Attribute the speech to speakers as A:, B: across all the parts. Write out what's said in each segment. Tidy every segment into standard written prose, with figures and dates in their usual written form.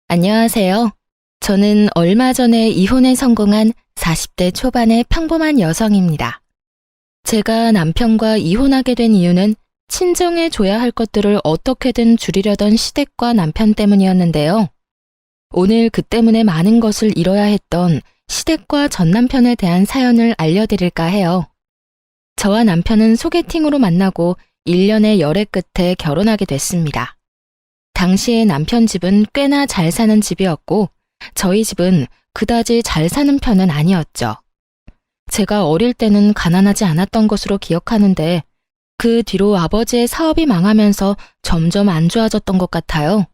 A: 안녕하세요. 저는 얼마 전에 이혼에 성공한 40대 초반의 평범한 여성입니다. 제가 남편과 이혼하게 된 이유는 친정해줘야 할 것들을 어떻게든 줄이려던 시댁과 남편 때문이었는데요. 오늘 그 때문에 많은 것을 잃어야 했던 시댁과 전 남편에 대한 사연을 알려드릴까 해요. 저와 남편은 소개팅으로 만나고 1년의 열애 끝에 결혼하게 됐습니다. 당시에 남편 집은 꽤나 잘 사는 집이었고 저희 집은 그다지 잘 사는 편은 아니었죠. 제가 어릴 때는 가난하지 않았던 것으로 기억하는데 그 뒤로 아버지의 사업이 망하면서 점점 안 좋아졌던 것 같아요.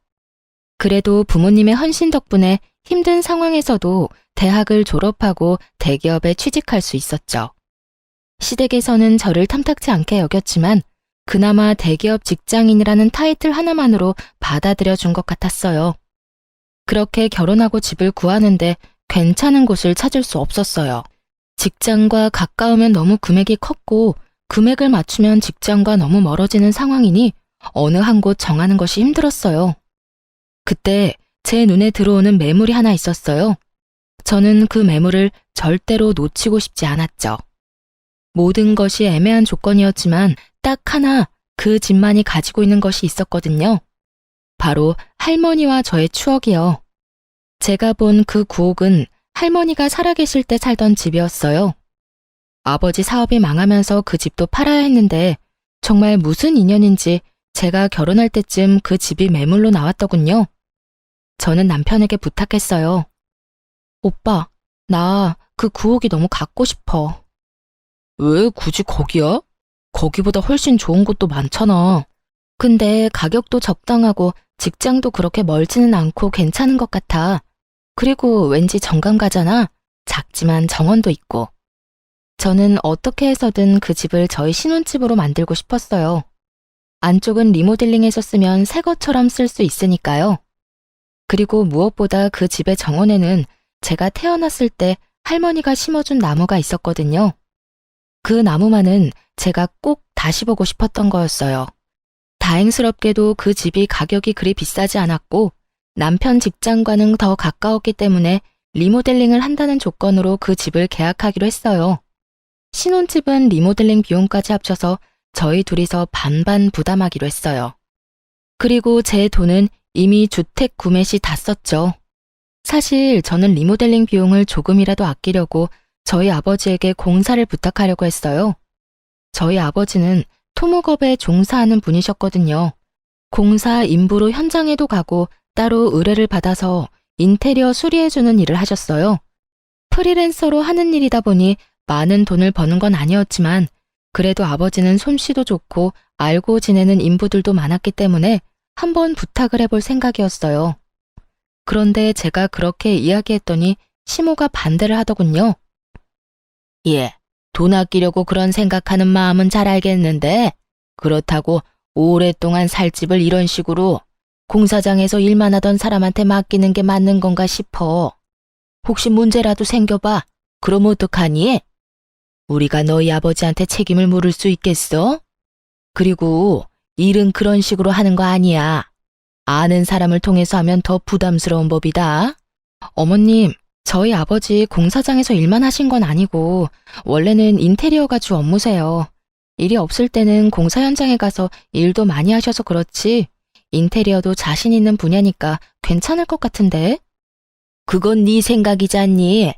A: 그래도 부모님의 헌신 덕분에 힘든 상황에서도 대학을 졸업하고 대기업에 취직할 수 있었죠. 시댁에서는 저를 탐탁지 않게 여겼지만 그나마 대기업 직장인이라는 타이틀 하나만으로 받아들여 준 것 같았어요. 그렇게 결혼하고 집을 구하는데 괜찮은 곳을 찾을 수 없었어요. 직장과 가까우면 너무 금액이 컸고 금액을 맞추면 직장과 너무 멀어지는 상황이니 어느 한 곳 정하는 것이 힘들었어요. 그때 제 눈에 들어오는 매물이 하나 있었어요. 저는 그 매물을 절대로 놓치고 싶지 않았죠. 모든 것이 애매한 조건이었지만 딱 하나 그 집만이 가지고 있는 것이 있었거든요. 바로 할머니와 저의 추억이요. 제가 본 그 구옥은 할머니가 살아계실 때 살던 집이었어요. 아버지 사업이 망하면서 그 집도 팔아야 했는데 정말 무슨 인연인지 제가 결혼할 때쯤 그 집이 매물로 나왔더군요. 저는 남편에게 부탁했어요. 오빠, 나 그 구옥이 너무 갖고 싶어. 왜 굳이 거기야? 거기보다 훨씬 좋은 곳도 많잖아. 근데 가격도 적당하고 직장도 그렇게 멀지는 않고 괜찮은 것 같아. 그리고 왠지 정감 가잖아. 작지만 정원도 있고. 저는 어떻게 해서든 그 집을 저희 신혼집으로 만들고 싶었어요. 안쪽은 리모델링해서 쓰면 새 것처럼 쓸 수 있으니까요. 그리고 무엇보다 그 집의 정원에는 제가 태어났을 때 할머니가 심어준 나무가 있었거든요. 그 나무만은 제가 꼭 다시 보고 싶었던 거였어요. 다행스럽게도 그 집이 가격이 그리 비싸지 않았고 남편 직장과는 더 가까웠기 때문에 리모델링을 한다는 조건으로 그 집을 계약하기로 했어요. 신혼집은 리모델링 비용까지 합쳐서 저희 둘이서 반반 부담하기로 했어요. 그리고 제 돈은 이미 주택 구매 시 다 썼죠. 사실 저는 리모델링 비용을 조금이라도 아끼려고 저희 아버지에게 공사를 부탁하려고 했어요. 저희 아버지는 토목업에 종사하는 분이셨거든요. 공사 인부로 현장에도 가고 따로 의뢰를 받아서 인테리어 수리해주는 일을 하셨어요. 프리랜서로 하는 일이다 보니 많은 돈을 버는 건 아니었지만 그래도 아버지는 솜씨도 좋고 알고 지내는 인부들도 많았기 때문에 한번 부탁을 해볼 생각이었어요. 그런데 제가 그렇게 이야기했더니 시모가 반대를 하더군요. 예, 돈 아끼려고 그런 생각하는 마음은 잘 알겠는데 그렇다고 오랫동안 살 집을 이런 식으로 공사장에서 일만 하던 사람한테 맡기는 게 맞는 건가 싶어. 혹시 문제라도 생겨봐. 그럼 어떡하니? 우리가 너희 아버지한테 책임을 물을 수 있겠어? 그리고 일은 그런 식으로 하는 거 아니야. 아는 사람을 통해서 하면 더 부담스러운 법이다. 어머님, 저희 아버지 공사장에서 일만 하신 건 아니고 원래는 인테리어가 주 업무세요. 일이 없을 때는 공사 현장에 가서 일도 많이 하셔서 그렇지 인테리어도 자신 있는 분야니까 괜찮을 것 같은데? 그건 네 생각이잖니.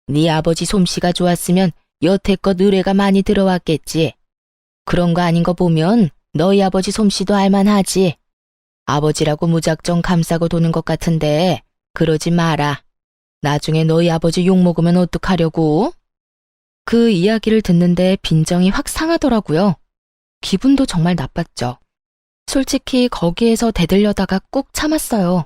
A: 네 아버지 솜씨가 좋았으면 여태껏 의뢰가 많이 들어왔겠지. 그런 거 아닌 거 보면 너희 아버지 솜씨도 알만하지. 아버지라고 무작정 감싸고 도는 것 같은데 그러지 마라. 나중에 너희 아버지 욕먹으면 어떡하려고? 그 이야기를 듣는데 빈정이 확 상하더라고요. 기분도 정말 나빴죠. 솔직히 거기에서 대들려다가 꾹 참았어요.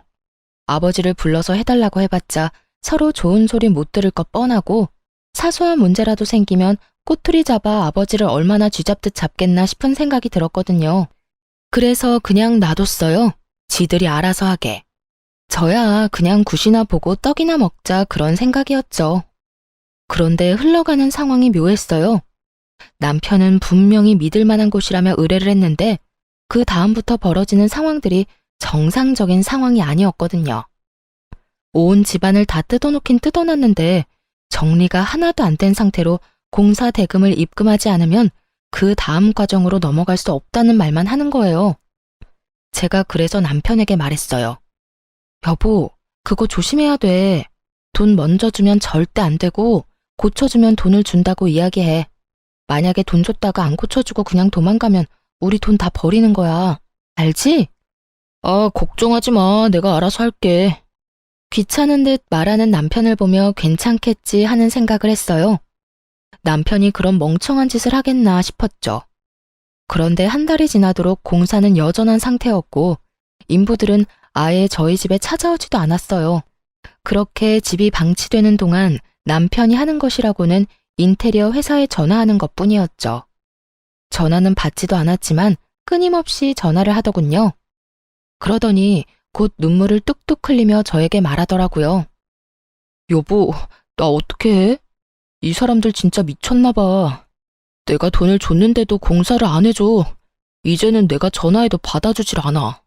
A: 아버지를 불러서 해달라고 해봤자 서로 좋은 소리 못 들을 것 뻔하고 사소한 문제라도 생기면 꼬투리 잡아 아버지를 얼마나 쥐잡듯 잡겠나 싶은 생각이 들었거든요. 그래서 그냥 놔뒀어요. 지들이 알아서 하게. 저야 그냥 굿이나 보고 떡이나 먹자 그런 생각이었죠. 그런데 흘러가는 상황이 묘했어요. 남편은 분명히 믿을 만한 곳이라며 의뢰를 했는데 그 다음부터 벌어지는 상황들이 정상적인 상황이 아니었거든요. 온 집안을 다 뜯어놓긴 뜯어놨는데 정리가 하나도 안 된 상태로 공사 대금을 입금하지 않으면 그 다음 과정으로 넘어갈 수 없다는 말만 하는 거예요. 제가 그래서 남편에게 말했어요. 여보, 그거 조심해야 돼. 돈 먼저 주면 절대 안 되고 고쳐주면 돈을 준다고 이야기해. 만약에 돈 줬다가 안 고쳐주고 그냥 도망가면 우리 돈 다 버리는 거야. 알지? 아, 걱정하지 마. 내가 알아서 할게. 귀찮은 듯 말하는 남편을 보며 괜찮겠지 하는 생각을 했어요. 남편이 그런 멍청한 짓을 하겠나 싶었죠. 그런데 한 달이 지나도록 공사는 여전한 상태였고 인부들은 아예 저희 집에 찾아오지도 않았어요. 그렇게 집이 방치되는 동안 남편이 하는 것이라고는 인테리어 회사에 전화하는 것뿐이었죠. 전화는 받지도 않았지만 끊임없이 전화를 하더군요. 그러더니 곧 눈물을 뚝뚝 흘리며 저에게 말하더라고요. 여보, 나 어떻게 해? 이 사람들 진짜 미쳤나 봐. 내가 돈을 줬는데도 공사를 안 해줘. 이제는 내가 전화해도 받아주질 않아.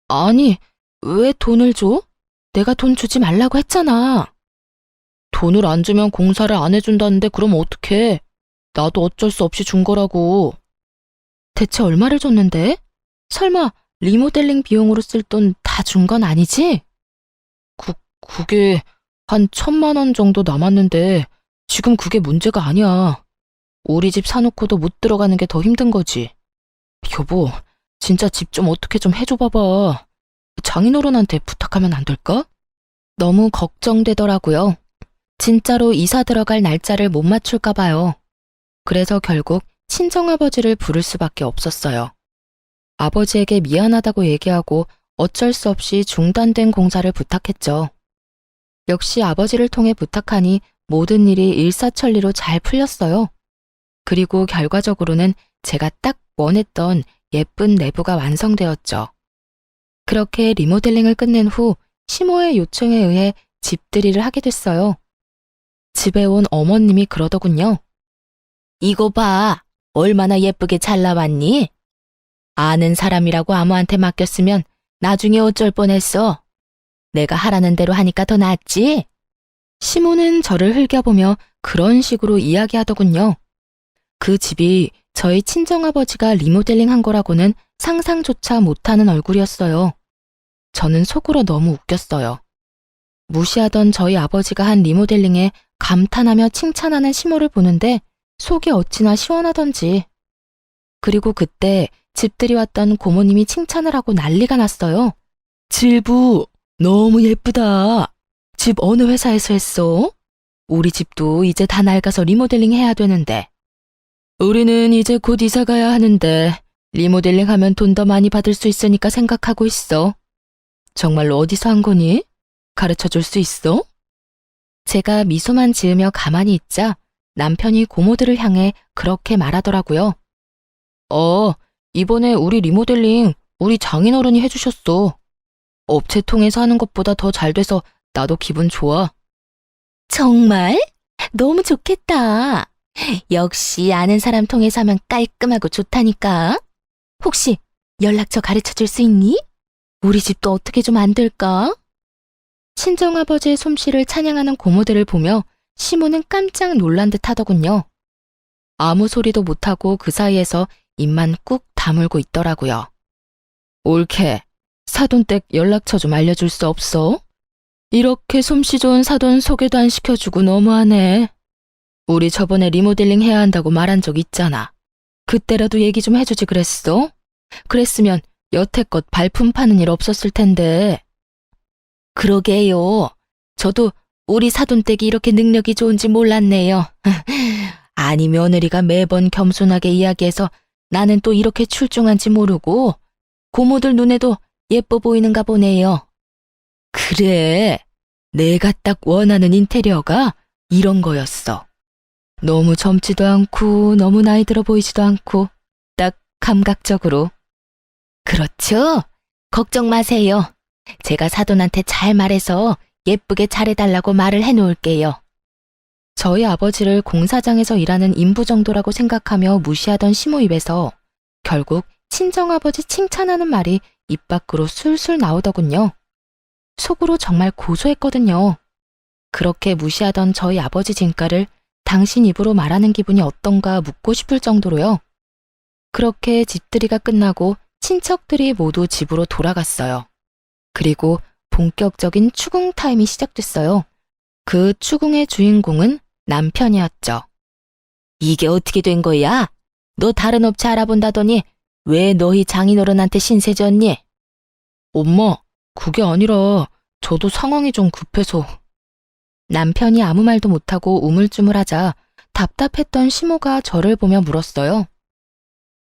A: 아니, 왜 돈을 줘? 내가 돈 주지 말라고 했잖아. 돈을 안 주면 공사를 안 해준다는데 그럼 어떡해? 나도 어쩔 수 없이 준 거라고. 대체 얼마를 줬는데? 설마 리모델링 비용으로 쓸 돈 다 준 건 아니지? 그게 한 1,000만 원 정도 남았는데 지금 그게 문제가 아니야. 우리 집 사놓고도 못 들어가는 게 더 힘든 거지. 여보, 진짜 집 좀 어떻게 좀 해줘 봐봐. 장인어른한테 부탁하면 안 될까? 너무 걱정되더라고요. 진짜로 이사 들어갈 날짜를 못 맞출까 봐요. 그래서 결국 친정아버지를 부를 수밖에 없었어요. 아버지에게 미안하다고 얘기하고 어쩔 수 없이 중단된 공사를 부탁했죠. 역시 아버지를 통해 부탁하니 모든 일이 일사천리로 잘 풀렸어요. 그리고 결과적으로는 제가 딱 원했던 예쁜 내부가 완성되었죠. 그렇게 리모델링을 끝낸 후 시모의 요청에 의해 집들이를 하게 됐어요. 집에 온 어머님이 그러더군요. 이거 봐, 얼마나 예쁘게 잘 나왔니? 아는 사람이라고 아무한테 맡겼으면 나중에 어쩔 뻔했어. 내가 하라는 대로 하니까 더 낫지? 시모는 저를 흘겨보며 그런 식으로 이야기하더군요. 그 집이 저희 친정아버지가 리모델링 한 거라고는 상상조차 못하는 얼굴이었어요. 저는 속으로 너무 웃겼어요. 무시하던 저희 아버지가 한 리모델링에 감탄하며 칭찬하는 시모를 보는데 속이 어찌나 시원하던지. 그리고 그때 집들이 왔던 고모님이 칭찬을 하고 난리가 났어요. 질부, 너무 예쁘다. 집 어느 회사에서 했어? 우리 집도 이제 다 낡아서 리모델링 해야 되는데. 우리는 이제 곧 이사 가야 하는데 리모델링 하면 돈 더 많이 받을 수 있으니까 생각하고 있어. 정말로 어디서 한 거니? 가르쳐 줄 수 있어? 제가 미소만 지으며 가만히 있자 남편이 고모들을 향해 그렇게 말하더라고요. 이번에 우리 리모델링 우리 장인어른이 해주셨어. 업체 통해서 하는 것보다 더 잘 돼서 나도 기분 좋아. 정말? 너무 좋겠다. 역시 아는 사람 통해서 하면 깔끔하고 좋다니까. 혹시 연락처 가르쳐 줄 수 있니? 우리 집도 어떻게 좀 안 될까? 친정아버지의 솜씨를 찬양하는 고모들을 보며 시모는 깜짝 놀란 듯 하더군요. 아무 소리도 못하고 그 사이에서 입만 꾹 다물고 있더라고요. 옳게, 사돈댁 연락처 좀 알려줄 수 없어? 이렇게 솜씨 좋은 사돈 소개도 안 시켜주고 너무하네. 우리 저번에 리모델링 해야 한다고 말한 적 있잖아. 그때라도 얘기 좀 해주지 그랬어? 그랬으면 여태껏 발품 파는 일 없었을 텐데. 그러게요. 저도 우리 사돈댁이 이렇게 능력이 좋은지 몰랐네요. 아니 며느리가 매번 겸손하게 이야기해서 나는 또 이렇게 출중한지 모르고 고모들 눈에도 예뻐 보이는가 보네요. 그래, 내가 딱 원하는 인테리어가 이런 거였어. 너무 젊지도 않고 너무 나이 들어 보이지도 않고 딱 감각적으로. 그렇죠? 걱정 마세요. 제가 사돈한테 잘 말해서 예쁘게 잘해달라고 말을 해놓을게요. 저희 아버지를 공사장에서 일하는 인부 정도라고 생각하며 무시하던 시모 입에서 결국 친정아버지 칭찬하는 말이 입 밖으로 술술 나오더군요. 속으로 정말 고소했거든요. 그렇게 무시하던 저희 아버지 진가를 당신 입으로 말하는 기분이 어떤가 묻고 싶을 정도로요. 그렇게 집들이가 끝나고 친척들이 모두 집으로 돌아갔어요. 그리고 본격적인 추궁 타임이 시작됐어요. 그 추궁의 주인공은 남편이었죠. 이게 어떻게 된 거야? 너 다른 업체 알아본다더니 왜 너희 장인어른한테 신세 졌니? 엄마, 그게 아니라 저도 상황이 좀 급해서. 남편이 아무 말도 못하고 우물쭈물하자 답답했던 시모가 저를 보며 물었어요.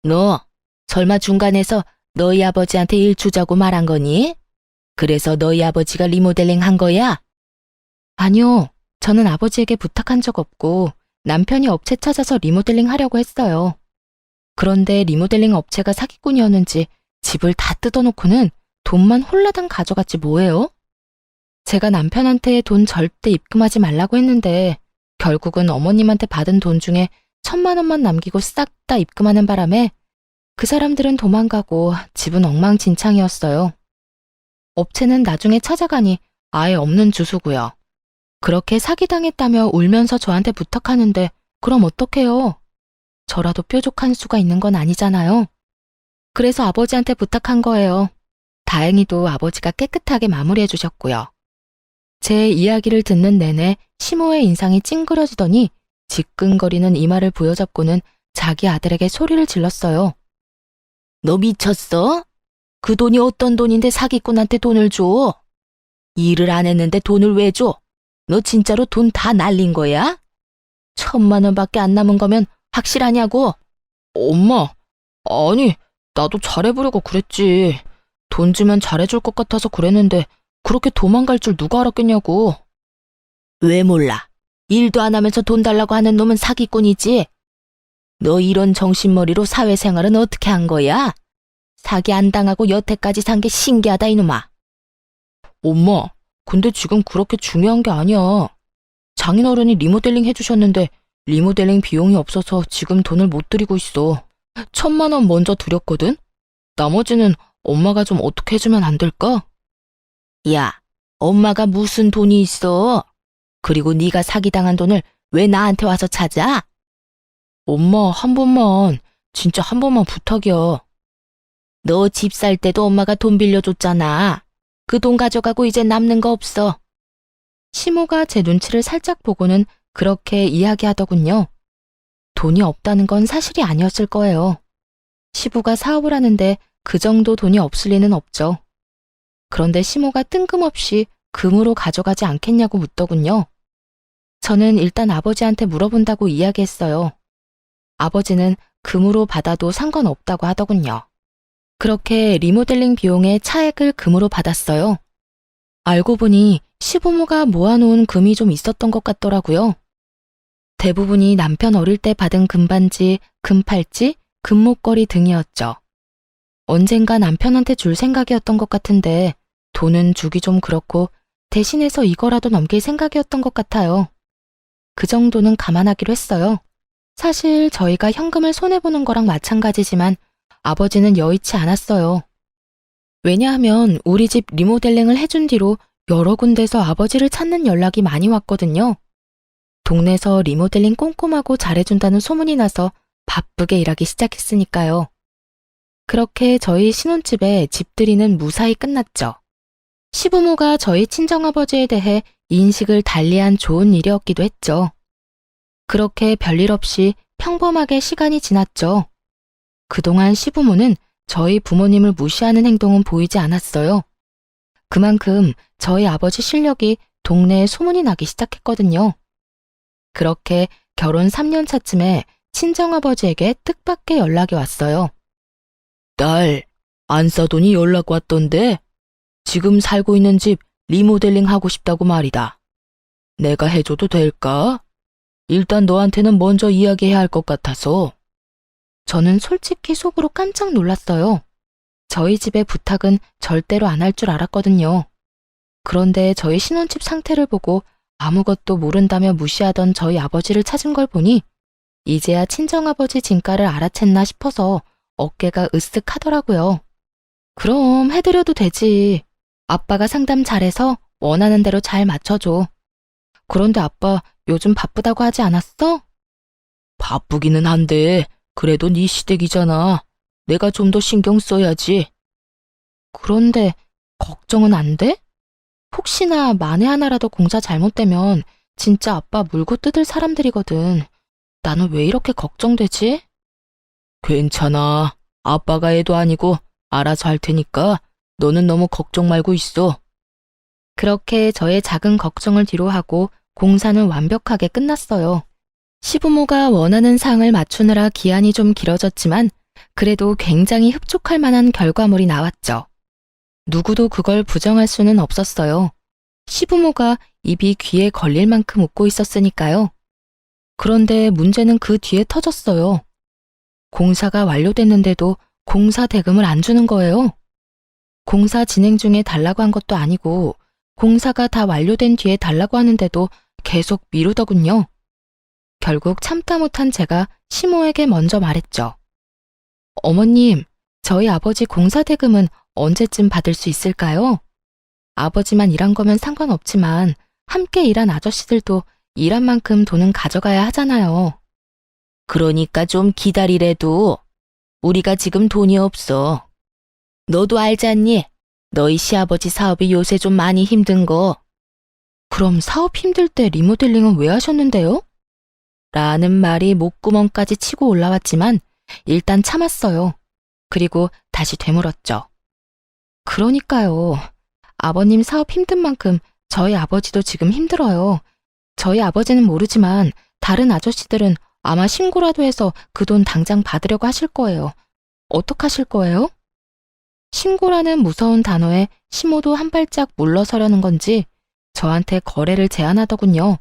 A: 너 설마 중간에서 너희 아버지한테 일 주자고 말한 거니? 그래서 너희 아버지가 리모델링 한 거야? 아니요. 저는 아버지에게 부탁한 적 없고 남편이 업체 찾아서 리모델링 하려고 했어요. 그런데 리모델링 업체가 사기꾼이었는지 집을 다 뜯어놓고는 돈만 홀라당 가져갔지 뭐예요? 제가 남편한테 돈 절대 입금하지 말라고 했는데 결국은 어머님한테 받은 돈 중에 1,000만 원만 남기고 싹 다 입금하는 바람에 그 사람들은 도망가고 집은 엉망진창이었어요. 업체는 나중에 찾아가니 아예 없는 주소고요. 그렇게 사기당했다며 울면서 저한테 부탁하는데 그럼 어떡해요? 저라도 뾰족한 수가 있는 건 아니잖아요. 그래서 아버지한테 부탁한 거예요. 다행히도 아버지가 깨끗하게 마무리해 주셨고요. 제 이야기를 듣는 내내 시모의 인상이 찡그려지더니 지끈거리는 이마를 부여잡고는 자기 아들에게 소리를 질렀어요. 너 미쳤어? 그 돈이 어떤 돈인데 사기꾼한테 돈을 줘? 일을 안 했는데 돈을 왜 줘? 너 진짜로 돈 다 날린 거야? 1,000만 원밖에 안 남은 거면 확실하냐고? 엄마, 아니, 나도 잘해보려고 그랬지. 돈 주면 잘해줄 것 같아서 그랬는데 그렇게 도망갈 줄 누가 알았겠냐고. 왜 몰라? 일도 안 하면서 돈 달라고 하는 놈은 사기꾼이지. 너 이런 정신머리로 사회생활은 어떻게 한 거야? 사기 안 당하고 여태까지 산 게 신기하다 이놈아. 엄마, 근데 지금 그렇게 중요한 게 아니야. 장인어른이 리모델링 해주셨는데 리모델링 비용이 없어서 지금 돈을 못 드리고 있어. 1,000만 원 먼저 드렸거든? 나머지는 엄마가 좀 어떻게 해주면 안 될까? 야, 엄마가 무슨 돈이 있어? 그리고 네가 사기당한 돈을 왜 나한테 와서 찾아? 엄마, 한 번만, 진짜 한 번만 부탁이야. 너 집 살 때도 엄마가 돈 빌려줬잖아. 그 돈 가져가고 이제 남는 거 없어. 시모가 제 눈치를 살짝 보고는 그렇게 이야기하더군요. 돈이 없다는 건 사실이 아니었을 거예요. 시부가 사업을 하는데 그 정도 돈이 없을 리는 없죠. 그런데 시모가 뜬금없이 금으로 가져가지 않겠냐고 묻더군요. 저는 일단 아버지한테 물어본다고 이야기했어요. 아버지는 금으로 받아도 상관없다고 하더군요. 그렇게 리모델링 비용의 차액을 금으로 받았어요. 알고 보니 시부모가 모아놓은 금이 좀 있었던 것 같더라고요. 대부분이 남편 어릴 때 받은 금반지, 금팔찌, 금목걸이 등이었죠. 언젠가 남편한테 줄 생각이었던 것 같은데 돈은 주기 좀 그렇고 대신해서 이거라도 넘길 생각이었던 것 같아요. 그 정도는 감안하기로 했어요. 사실 저희가 현금을 손해보는 거랑 마찬가지지만 아버지는 여의치 않았어요. 왜냐하면 우리 집 리모델링을 해준 뒤로 여러 군데서 아버지를 찾는 연락이 많이 왔거든요. 동네에서 리모델링 꼼꼼하고 잘해준다는 소문이 나서 바쁘게 일하기 시작했으니까요. 그렇게 저희 신혼집에 집들이는 무사히 끝났죠. 시부모가 저희 친정아버지에 대해 인식을 달리한 좋은 일이었기도 했죠. 그렇게 별일 없이 평범하게 시간이 지났죠. 그동안 시부모는 저희 부모님을 무시하는 행동은 보이지 않았어요. 그만큼 저희 아버지 실력이 동네에 소문이 나기 시작했거든요. 그렇게 결혼 3년 차쯤에 친정아버지에게 뜻밖의 연락이 왔어요. 딸, 안사돈이 연락 왔던데 지금 살고 있는 집 리모델링 하고 싶다고 말이다. 내가 해줘도 될까? 일단 너한테는 먼저 이야기해야 할 것 같아서. 저는 솔직히 속으로 깜짝 놀랐어요. 저희 집의 부탁은 절대로 안 할 줄 알았거든요. 그런데 저희 신혼집 상태를 보고 아무것도 모른다며 무시하던 저희 아버지를 찾은 걸 보니 이제야 친정아버지 진가를 알아챘나 싶어서 어깨가 으쓱하더라고요. 그럼 해드려도 되지. 아빠가 상담 잘해서 원하는 대로 잘 맞춰줘. 그런데 아빠 요즘 바쁘다고 하지 않았어? 바쁘기는 한데 그래도 네 시댁이잖아. 내가 좀 더 신경 써야지. 그런데 걱정은 안 돼? 혹시나 만에 하나라도 공사 잘못되면 진짜 아빠 물고 뜯을 사람들이거든. 나는 왜 이렇게 걱정되지? 괜찮아. 아빠가 애도 아니고 알아서 할 테니까 너는 너무 걱정 말고 있어. 그렇게 저의 작은 걱정을 뒤로하고 공사는 완벽하게 끝났어요. 시부모가 원하는 상을 맞추느라 기한이 좀 길어졌지만 그래도 굉장히 흡족할 만한 결과물이 나왔죠. 누구도 그걸 부정할 수는 없었어요. 시부모가 입이 귀에 걸릴 만큼 웃고 있었으니까요. 그런데 문제는 그 뒤에 터졌어요. 공사가 완료됐는데도 공사 대금을 안 주는 거예요. 공사 진행 중에 달라고 한 것도 아니고 공사가 다 완료된 뒤에 달라고 하는데도 계속 미루더군요. 결국 참다 못한 제가 시모에게 먼저 말했죠. 어머님, 저희 아버지 공사 대금은 언제쯤 받을 수 있을까요? 아버지만 일한 거면 상관없지만 함께 일한 아저씨들도 일한 만큼 돈은 가져가야 하잖아요. 그러니까 좀 기다리래도. 우리가 지금 돈이 없어. 너도 알잖니? 너희 시아버지 사업이 요새 좀 많이 힘든 거. 그럼 사업 힘들 때 리모델링은 왜 하셨는데요? 라는 말이 목구멍까지 치고 올라왔지만 일단 참았어요. 그리고 다시 되물었죠. 그러니까요. 아버님 사업 힘든 만큼 저희 아버지도 지금 힘들어요. 저희 아버지는 모르지만 다른 아저씨들은 아마 신고라도 해서 그 돈 당장 받으려고 하실 거예요. 어떡하실 거예요? 신고라는 무서운 단어에 시모도 한 발짝 물러서려는 건지 저한테 거래를 제안하더군요.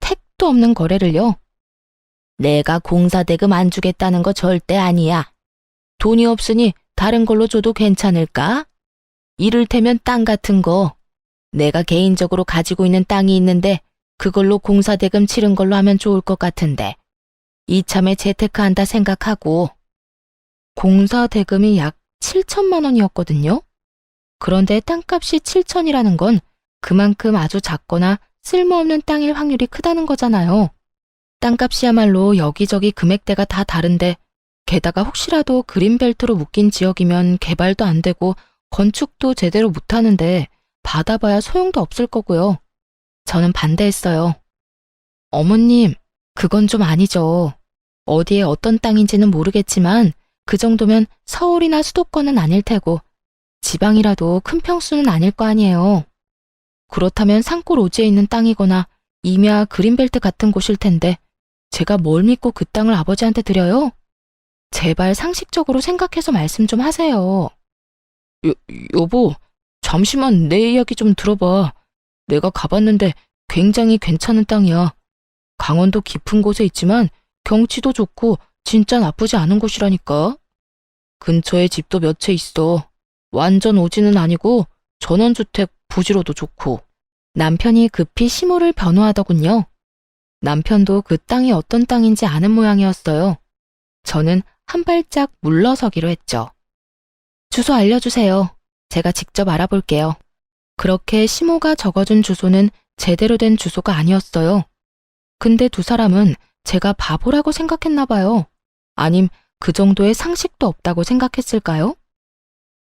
A: 택도 없는 거래를요. 내가 공사 대금 안 주겠다는 거 절대 아니야. 돈이 없으니 다른 걸로 줘도 괜찮을까? 이를테면 땅 같은 거. 내가 개인적으로 가지고 있는 땅이 있는데 그걸로 공사 대금 치른 걸로 하면 좋을 것 같은데. 이참에 재테크한다 생각하고. 공사 대금이 약 7천만 원이었거든요. 그런데 땅값이 7천이라는 건 그만큼 아주 작거나 쓸모없는 땅일 확률이 크다는 거잖아요. 땅값이야말로 여기저기 금액대가 다 다른데 게다가 혹시라도 그린벨트로 묶인 지역이면 개발도 안 되고 건축도 제대로 못하는데 받아봐야 소용도 없을 거고요. 저는 반대했어요. 어머님, 그건 좀 아니죠. 어디에 어떤 땅인지는 모르겠지만 그 정도면 서울이나 수도권은 아닐 테고 지방이라도 큰 평수는 아닐 거 아니에요. 그렇다면 산골 오지에 있는 땅이거나 임야 그린벨트 같은 곳일 텐데 제가 뭘 믿고 그 땅을 아버지한테 드려요? 제발 상식적으로 생각해서 말씀 좀 하세요. 여보, 잠시만 내 이야기 좀 들어봐. 내가 가봤는데 굉장히 괜찮은 땅이야. 강원도 깊은 곳에 있지만 경치도 좋고 진짜 나쁘지 않은 곳이라니까. 근처에 집도 몇 채 있어. 완전 오지는 아니고 전원주택 부지로도 좋고. 남편이 급히 시모를 변호하더군요. 남편도 그 땅이 어떤 땅인지 아는 모양이었어요. 저는 한 발짝 물러서기로 했죠. 주소 알려주세요. 제가 직접 알아볼게요. 그렇게 시모가 적어준 주소는 제대로 된 주소가 아니었어요. 근데 두 사람은 제가 바보라고 생각했나 봐요. 아님 그 정도의 상식도 없다고 생각했을까요?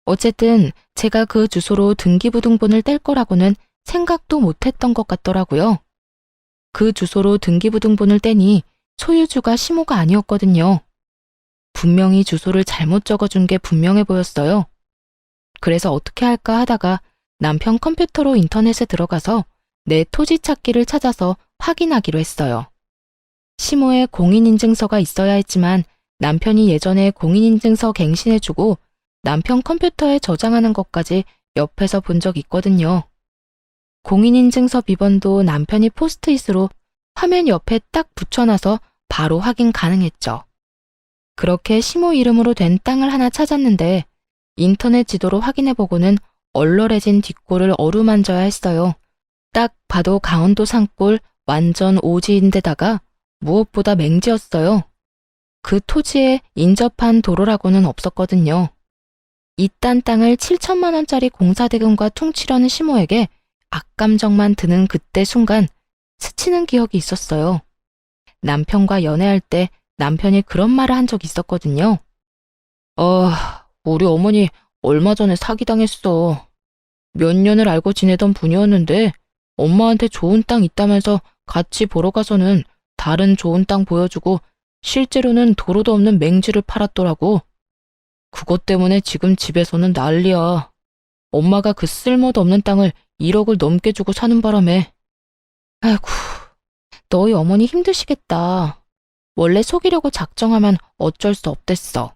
A: 어쨌든 제가 그 주소로 등기부등본을 뗄 거라고는 생각도 못했던 것 같더라고요. 그 주소로 등기부등본을 떼니 소유주가 시모가 아니었거든요. 분명히 주소를 잘못 적어준 게 분명해 보였어요. 그래서 어떻게 할까 하다가 남편 컴퓨터로 인터넷에 들어가서 내 토지 찾기를 찾아서 확인하기로 했어요. 시모에 공인인증서가 있어야 했지만 남편이 예전에 공인인증서 갱신해주고 남편 컴퓨터에 저장하는 것까지 옆에서 본 적 있거든요. 공인인증서 비번도 남편이 포스트잇으로 화면 옆에 딱 붙여놔서 바로 확인 가능했죠. 그렇게 시모 이름으로 된 땅을 하나 찾았는데 인터넷 지도로 확인해보고는 얼얼해진 뒷골을 어루만져야 했어요. 딱 봐도 강원도 산골 완전 오지인데다가 무엇보다 맹지였어요. 그 토지에 인접한 도로라고는 없었거든요. 이딴 땅을 7천만 원짜리 공사대금과 퉁치려는 시모에게 악감정만 드는 그때 순간 스치는 기억이 있었어요. 남편과 연애할 때 남편이 그런 말을 한 적이 있었거든요. 우리 어머니 얼마 전에 사기당했어. 몇 년을 알고 지내던 분이었는데 엄마한테 좋은 땅 있다면서 같이 보러 가서는 다른 좋은 땅 보여주고 실제로는 도로도 없는 맹지를 팔았더라고. 그것 때문에 지금 집에서는 난리야. 엄마가 그 쓸모도 없는 땅을 1억을 넘게 주고 사는 바람에. 아이고, 너희 어머니 힘드시겠다. 원래 속이려고 작정하면 어쩔 수 없댔어.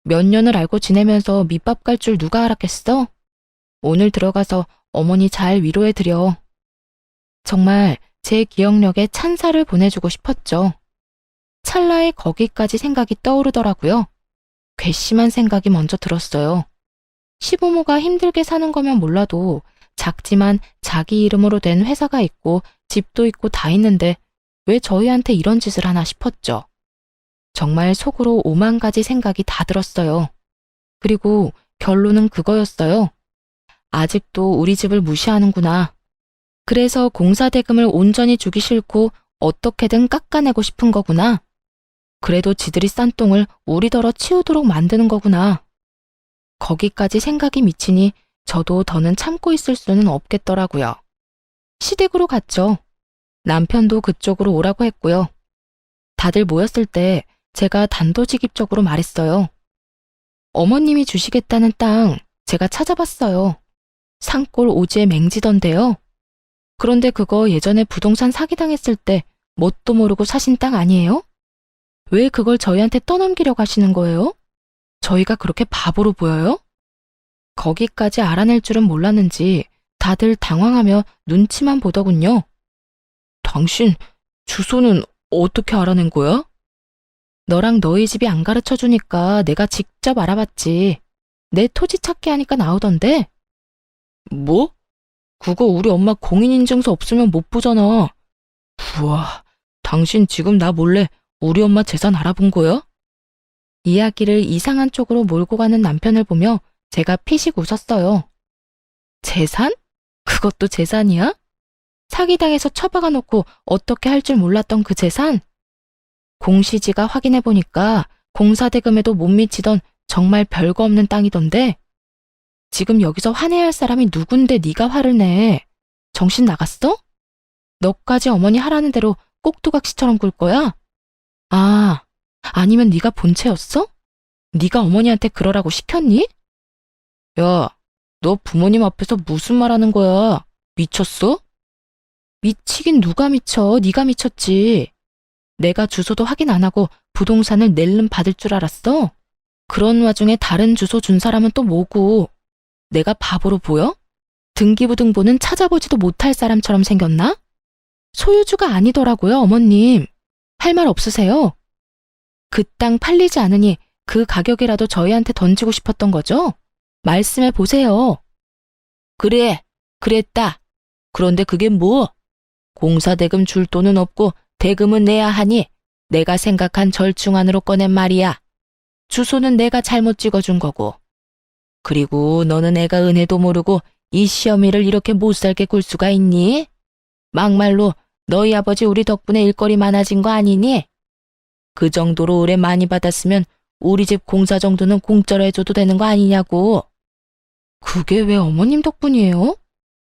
A: 몇 년을 알고 지내면서 밑밥 갈 줄 누가 알았겠어? 오늘 들어가서 어머니 잘 위로해드려. 정말 제 기억력에 찬사를 보내주고 싶었죠. 찰나에 거기까지 생각이 떠오르더라고요. 괘씸한 생각이 먼저 들었어요. 시부모가 힘들게 사는 거면 몰라도 작지만 자기 이름으로 된 회사가 있고 집도 있고 다 있는데 왜 저희한테 이런 짓을 하나 싶었죠. 정말 속으로 5만 가지 생각이 다 들었어요. 그리고 결론은 그거였어요. 아직도 우리 집을 무시하는구나. 그래서 공사대금을 온전히 주기 싫고 어떻게든 깎아내고 싶은 거구나. 그래도 지들이 싼 똥을 우리더러 치우도록 만드는 거구나. 거기까지 생각이 미치니 저도 더는 참고 있을 수는 없겠더라고요. 시댁으로 갔죠. 남편도 그쪽으로 오라고 했고요. 다들 모였을 때 제가 단도직입적으로 말했어요. 어머님이 주시겠다는 땅 제가 찾아봤어요. 산골 오지에 맹지던데요. 그런데 그거 예전에 부동산 사기당했을 때 뭣도 모르고 사신 땅 아니에요? 왜 그걸 저희한테 떠넘기려고 하시는 거예요? 저희가 그렇게 바보로 보여요? 거기까지 알아낼 줄은 몰랐는지 다들 당황하며 눈치만 보더군요. 당신 주소는 어떻게 알아낸 거야? 너랑 너희 집이 안 가르쳐 주니까 내가 직접 알아봤지. 내 토지 찾기 하니까 나오던데. 뭐? 그거 우리 엄마 공인인증서 없으면 못 보잖아. 우와, 당신 지금 나 몰래 우리 엄마 재산 알아본 거야? 이야기를 이상한 쪽으로 몰고 가는 남편을 보며 제가 피식 웃었어요. 재산? 그것도 재산이야? 사기당해서 처박아 놓고 어떻게 할 줄 몰랐던 그 재산? 공시지가 확인해보니까 공사대금에도 못 미치던 정말 별거 없는 땅이던데. 지금 여기서 화내야 할 사람이 누군데 네가 화를 내. 정신 나갔어? 너까지 어머니 하라는 대로 꼭두각시처럼 굴 거야? 아, 아니면 네가 본체였어? 네가 어머니한테 그러라고 시켰니? 야, 너 부모님 앞에서 무슨 말 하는 거야? 미쳤어? 미치긴 누가 미쳐? 네가 미쳤지. 내가 주소도 확인 안 하고 부동산을 낼름 받을 줄 알았어? 그런 와중에 다른 주소 준 사람은 또 뭐고? 내가 바보로 보여? 등기부등본은 찾아보지도 못할 사람처럼 생겼나? 소유주가 아니더라고요, 어머님. 할 말 없으세요? 그 땅 팔리지 않으니 그 가격이라도 저희한테 던지고 싶었던 거죠? 말씀해 보세요. 그래, 그랬다. 그런데 그게 뭐? 공사대금 줄 돈은 없고 대금은 내야 하니 내가 생각한 절충안으로 꺼낸 말이야. 주소는 내가 잘못 찍어준 거고. 그리고 너는 애가 은혜도 모르고 이 시어미를 이렇게 못살게 굴 수가 있니? 막말로 너희 아버지 우리 덕분에 일거리 많아진 거 아니니? 그 정도로 의뢰 많이 받았으면 우리 집 공사 정도는 공짜로 해줘도 되는 거 아니냐고. 그게 왜 어머님 덕분이에요?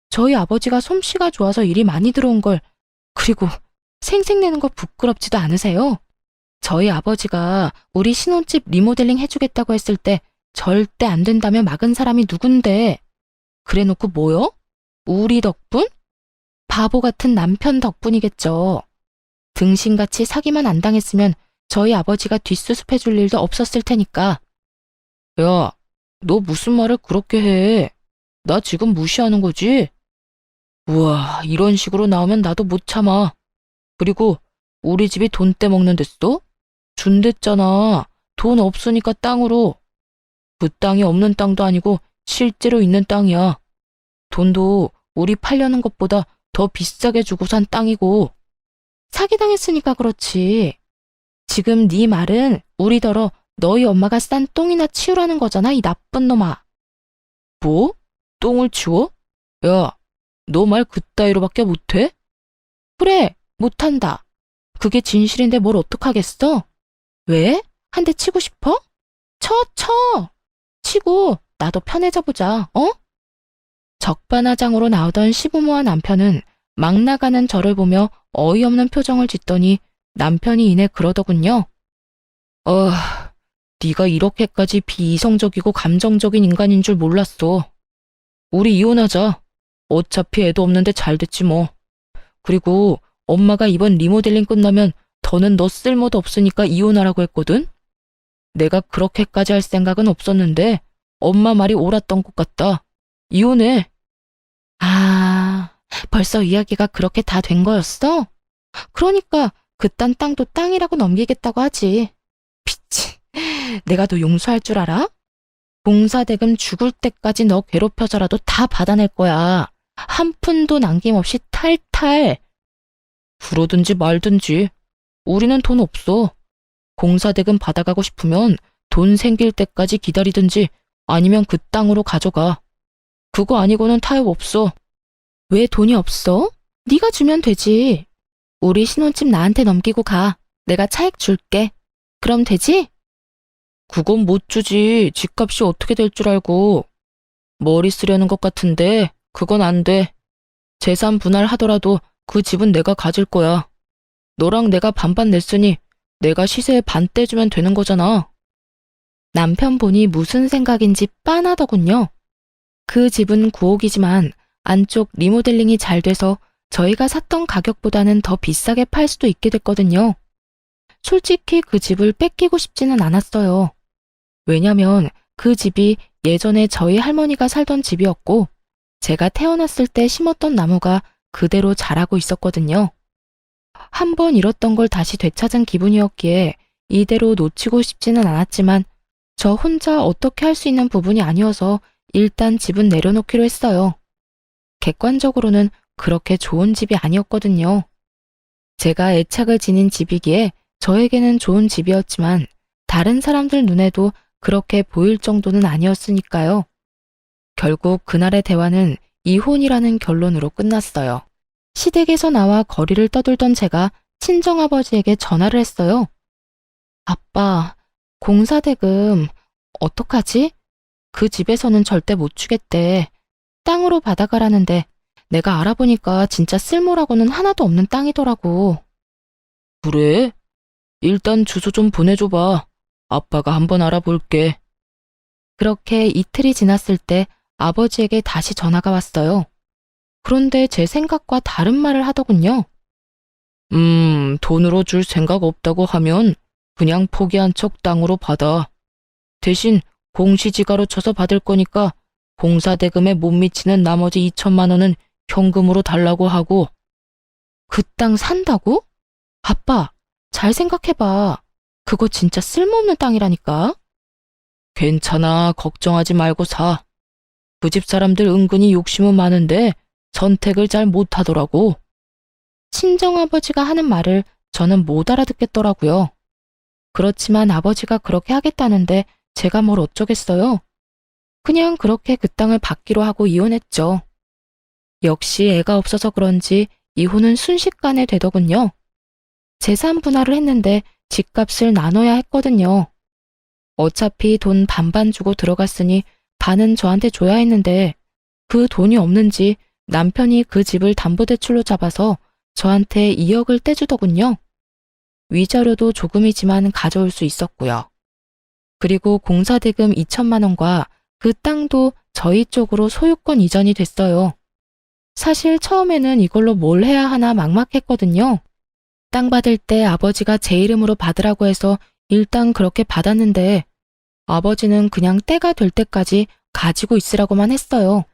A: 저희 아버지가 솜씨가 좋아서 일이 많이 들어온 걸, 그리고 생색내는 거 부끄럽지도 않으세요? 저희 아버지가 우리 신혼집 리모델링 해주겠다고 했을 때 절대 안 된다며 막은 사람이 누군데. 그래놓고 뭐요? 우리 덕분? 바보 같은 남편 덕분이겠죠. 등신같이 사기만 안 당했으면 저희 아버지가 뒷수습해 줄 일도 없었을 테니까. 야, 너 무슨 말을 그렇게 해? 나 지금 무시하는 거지? 우와, 이런 식으로 나오면 나도 못 참아. 그리고 우리 집이 돈 떼먹는 데어? 준댔잖아. 돈 없으니까 땅으로. 그 땅이 없는 땅도 아니고 실제로 있는 땅이야. 돈도 우리 팔려는 것보다 더 비싸게 주고 산 땅이고. 사기당했으니까 그렇지. 지금 네 말은 우리더러 너희 엄마가 싼 똥이나 치우라는 거잖아, 이 나쁜 놈아. 뭐? 똥을 치워? 야, 너 말 그따위로밖에 못해? 그래, 못한다. 그게 진실인데 뭘 어떡하겠어? 왜? 한 대 치고 싶어? 쳐! 치고 나도 편해져 보자, 어? 적반하장으로 나오던 시부모와 남편은 막 나가는 저를 보며 어이없는 표정을 짓더니 남편이 이내 그러더군요. 네가 이렇게까지 비이성적이고 감정적인 인간인 줄 몰랐어. 우리 이혼하자. 어차피 애도 없는데 잘 됐지 뭐. 그리고 엄마가 이번 리모델링 끝나면 더는 너 쓸모도 없으니까 이혼하라고 했거든? 내가 그렇게까지 할 생각은 없었는데 엄마 말이 옳았던 것 같다. 이혼해. 아, 벌써 이야기가 그렇게 다 된 거였어? 그러니까 그딴 땅도 땅이라고 넘기겠다고 하지. 피치, 내가 너 용서할 줄 알아? 공사대금 죽을 때까지 너 괴롭혀서라도 다 받아낼 거야. 한 푼도 남김없이 탈탈. 그러든지 말든지. 우리는 돈 없어. 공사대금 받아가고 싶으면 돈 생길 때까지 기다리든지 아니면 그 땅으로 가져가. 그거 아니고는 타협 없어. 왜 돈이 없어? 네가 주면 되지. 우리 신혼집 나한테 넘기고 가. 내가 차액 줄게. 그럼 되지? 그건 못 주지. 집값이 어떻게 될 줄 알고. 머리 쓰려는 것 같은데 그건 안 돼. 재산 분할하더라도 그 집은 내가 가질 거야. 너랑 내가 반반 냈으니 내가 시세에 반 떼주면 되는 거잖아. 남편분이 무슨 생각인지 빤하더군요. 그 집은 9억이지만 안쪽 리모델링이 잘 돼서 저희가 샀던 가격보다는 더 비싸게 팔 수도 있게 됐거든요. 솔직히 그 집을 뺏기고 싶지는 않았어요. 왜냐면 그 집이 예전에 저희 할머니가 살던 집이었고 제가 태어났을 때 심었던 나무가 그대로 자라고 있었거든요. 한 번 잃었던 걸 다시 되찾은 기분이었기에 이대로 놓치고 싶지는 않았지만 저 혼자 어떻게 할 수 있는 부분이 아니어서 일단 집은 내려놓기로 했어요. 객관적으로는 그렇게 좋은 집이 아니었거든요. 제가 애착을 지닌 집이기에 저에게는 좋은 집이었지만 다른 사람들 눈에도 그렇게 보일 정도는 아니었으니까요. 결국 그날의 대화는 이혼이라는 결론으로 끝났어요. 시댁에서 나와 거리를 떠돌던 제가 친정아버지에게 전화를 했어요. 아빠, 공사대금 어떡하지? 그 집에서는 절대 못 주겠대. 땅으로 받아가라는데 내가 알아보니까 진짜 쓸모라고는 하나도 없는 땅이더라고. 그래? 일단 주소 좀 보내줘봐. 아빠가 한번 알아볼게. 그렇게 이틀이 지났을 때 아버지에게 다시 전화가 왔어요. 그런데 제 생각과 다른 말을 하더군요. 돈으로 줄 생각 없다고 하면 그냥 포기한 척 땅으로 받아. 대신 공시지가로 쳐서 받을 거니까 공사대금에 못 미치는 나머지 2천만 원은 현금으로 달라고 하고. 그 땅 산다고? 아빠, 잘 생각해봐. 그거 진짜 쓸모없는 땅이라니까. 괜찮아, 걱정하지 말고 사. 그 집 사람들 은근히 욕심은 많은데 선택을 잘 못하더라고. 친정아버지가 하는 말을 저는 못 알아듣겠더라고요. 그렇지만 아버지가 그렇게 하겠다는데 제가 뭘 어쩌겠어요. 그냥 그렇게 그 땅을 받기로 하고 이혼했죠. 역시 애가 없어서 그런지 이혼은 순식간에 되더군요. 재산 분할을 했는데 집값을 나눠야 했거든요. 어차피 돈 반반 주고 들어갔으니 반은 저한테 줘야 했는데 그 돈이 없는지 남편이 그 집을 담보대출로 잡아서 저한테 2억을 떼주더군요. 위자료도 조금이지만 가져올 수 있었고요. 그리고 공사대금 2천만 원과 그 땅도 저희 쪽으로 소유권 이전이 됐어요. 사실 처음에는 이걸로 뭘 해야 하나 막막했거든요. 땅 받을 때 아버지가 제 이름으로 받으라고 해서 일단 그렇게 받았는데 아버지는 그냥 때가 될 때까지 가지고 있으라고만 했어요.